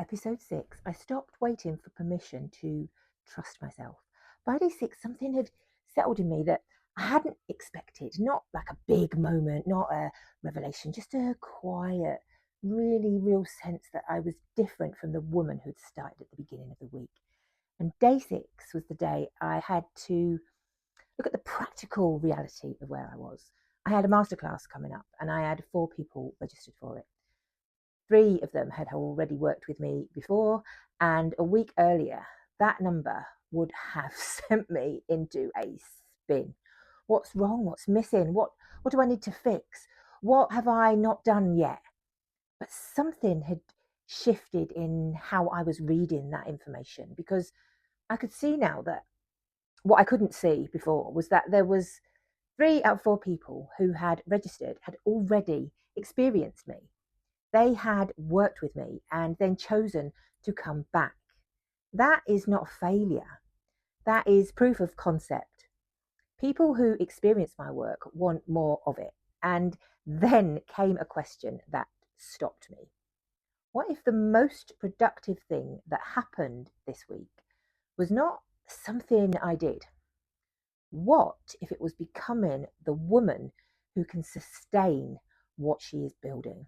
Episode 6, I stopped waiting for permission to trust myself. By day 6, something had settled in me that I hadn't expected. Not like a big moment, not a revelation, just a quiet, really real sense that I was different from the woman who'd started at the beginning of the week. And day 6 was the day I had to look at the practical reality of where I was. I had a masterclass coming up and I had 4 people registered for it. 3 of them had already worked with me before, and a week earlier, that number would have sent me into a spin. What's wrong? What's missing? What do I need to fix? What have I not done yet? But something had shifted in how I was reading that information, because I could see now that what I couldn't see before was that there was 3 out of 4 people who had registered had already experienced me. They had worked with me and then chosen to come back. That is not failure. That is proof of concept. People who experience my work want more of it. And then came a question that stopped me. What if the most productive thing that happened this week was not something I did? What if it was becoming the woman who can sustain what she is building?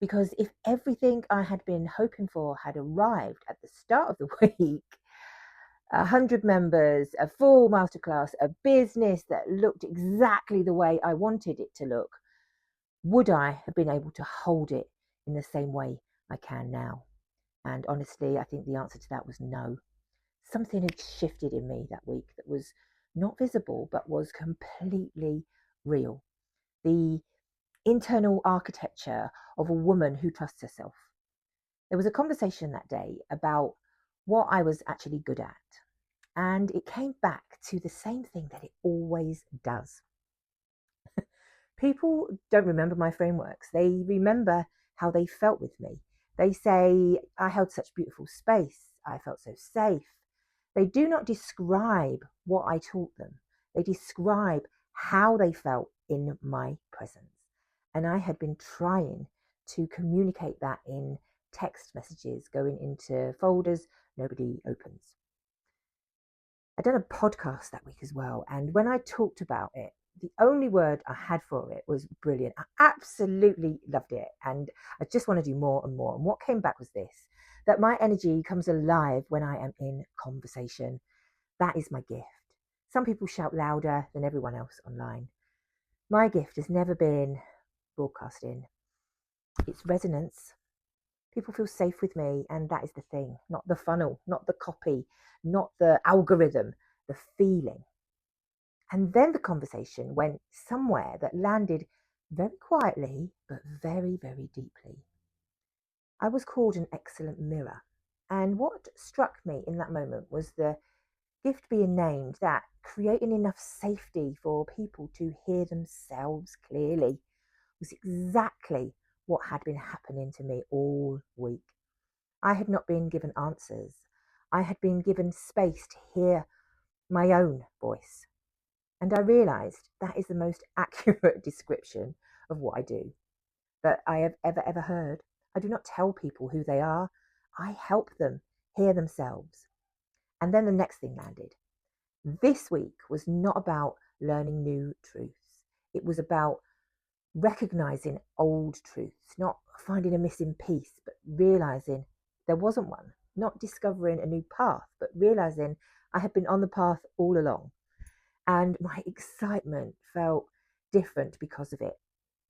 Because if everything I had been hoping for had arrived at the start of the week, 100 members, a full masterclass, a business that looked exactly the way I wanted it to look, would I have been able to hold it in the same way I can now? And honestly, I think the answer to that was no. Something had shifted in me that week that was not visible, but was completely real. The internal architecture of a woman who trusts herself. There was a conversation that day about what I was actually good at, and it came back to the same thing that it always does. People don't remember my frameworks. They remember how they felt with me. They say, I held such beautiful space. I felt so safe. They do not describe what I taught them. They describe how they felt in my presence. And I had been trying to communicate that in text messages going into folders nobody opens. I'd done a podcast that week as well. And when I talked about it, the only word I had for it was brilliant. I absolutely loved it. And I just want to do more and more. And what came back was this, that my energy comes alive when I am in conversation. That is my gift. Some people shout louder than everyone else online. My gift has never been broadcasting. It's resonance. People feel safe with me, and that is the thing. Not the funnel, not the copy, not the algorithm, the feeling. And then the conversation went somewhere that landed very quietly, but very, very deeply. I was called an excellent mirror. And what struck me in that moment was the gift being named, that creating enough safety for people to hear themselves clearly was exactly what had been happening to me all week. I had not been given answers. I had been given space to hear my own voice. And I realised that is the most accurate description of what I do that I have ever heard. I do not tell people who they are. I help them hear themselves. And then the next thing landed. This week was not about learning new truths. It was about recognizing old truths, not finding a missing piece, but realizing there wasn't one, not discovering a new path, but realizing I had been on the path all along. And my excitement felt different because of it.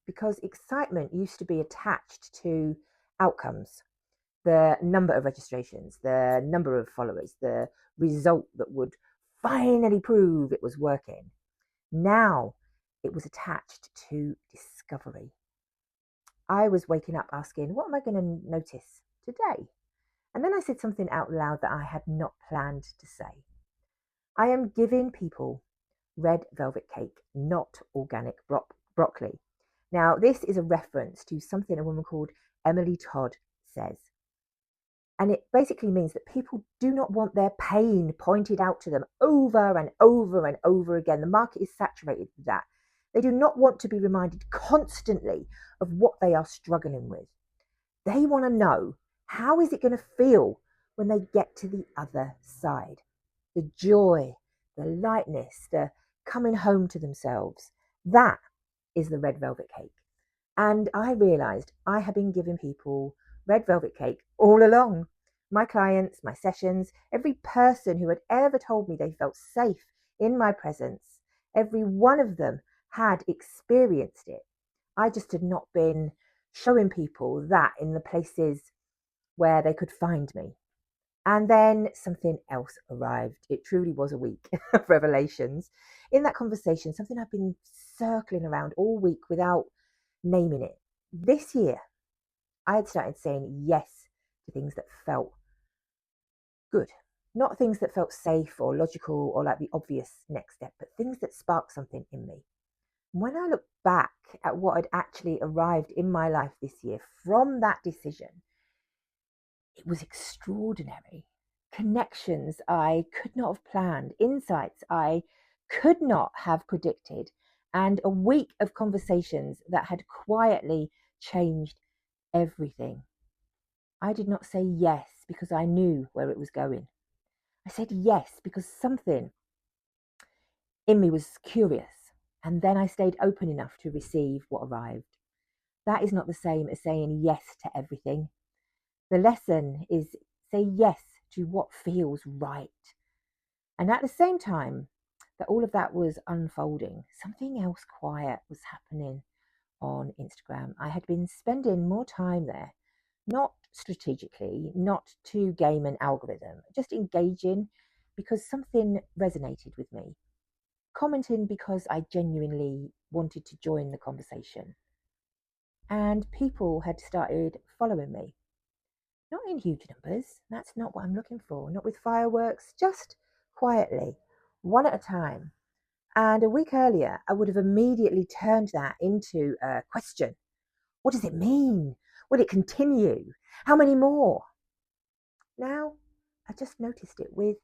Because excitement used to be attached to outcomes, the number of registrations, the number of followers, the result that would finally prove it was working. Now it was attached to discovery. I was waking up asking, what am I going to notice today? And then I said something out loud that I had not planned to say. I am giving people red velvet cake, not organic broccoli. Now, this is a reference to something a woman called Emily Todd says. And it basically means that people do not want their pain pointed out to them over and over and over again. The market is saturated with that. They do not want to be reminded constantly of what they are struggling with. They want to know How is it going to feel when they get to the other side? The joy, the lightness, the coming home to themselves. That is the red velvet cake. And I realized I had been giving people red velvet cake all along. My clients, my sessions, every person who had ever told me they felt safe in my presence, every one of them had experienced it. I just had not been showing people that in the places where they could find me. And then something else arrived. It truly was a week of revelations. In that conversation, something I've been circling around all week without naming it. This year, I had started saying yes to things that felt good, not things that felt safe or logical or like the obvious next step, but things that sparked something in me. When I look back at what had actually arrived in my life this year from that decision, it was extraordinary. Connections I could not have planned, insights I could not have predicted, and a week of conversations that had quietly changed everything. I did not say yes because I knew where it was going. I said yes because something in me was curious, and then I stayed open enough to receive what arrived. That is not the same as saying yes to everything. The lesson is say yes to what feels right. And at the same time that all of that was unfolding, something else quiet was happening on Instagram. I had been spending more time there, not strategically, not to game an algorithm, just engaging because something resonated with me, commenting because I genuinely wanted to join the conversation. And people had started following me. Not in huge numbers, that's not what I'm looking for, not with fireworks, just quietly, one at a time. And a week earlier, I would have immediately turned that into a question. What does it mean? Will it continue? How many more? Now, I just noticed it with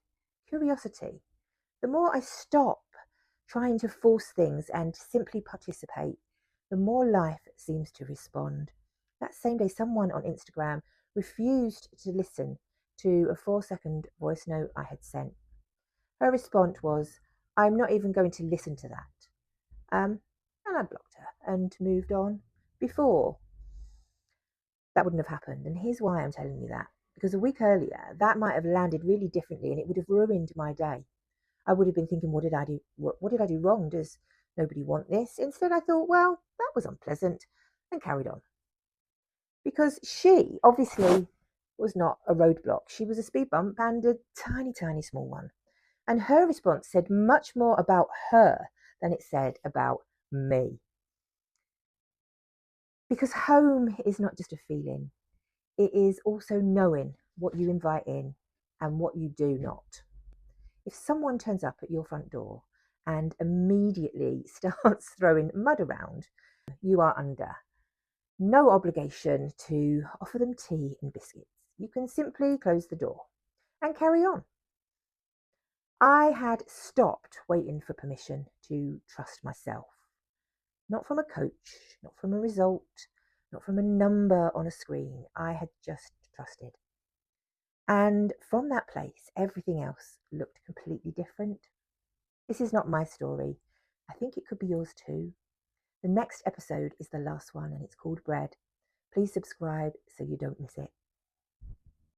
curiosity. The more I stop trying to force things and simply participate, the more life seems to respond. That same day, someone on Instagram refused to listen to a 4-second voice note I had sent. Her response was, I'm not even going to listen to that. And I blocked her and moved on. Before, that wouldn't have happened. And here's why I'm telling you that. Because a week earlier, that might have landed really differently and it would have ruined my day. I would have been thinking, what did I do? What did I do wrong? Does nobody want this? Instead, I thought, well, that was unpleasant, and carried on. Because she obviously was not a roadblock. She was a speed bump and a tiny, tiny small one. And her response said much more about her than it said about me. Because home is not just a feeling, it is also knowing what you invite in and what you do not. If someone turns up at your front door and immediately starts throwing mud around, you are under no obligation to offer them tea and biscuits. You can simply close the door and carry on. I had stopped waiting for permission to trust myself. Not from a coach, not from a result, not from a number on a screen. I had just trusted. And from that place, everything else looked completely different. This is not my story. I think it could be yours too. The next episode is the last one and it's called Bread. Please subscribe so you don't miss it.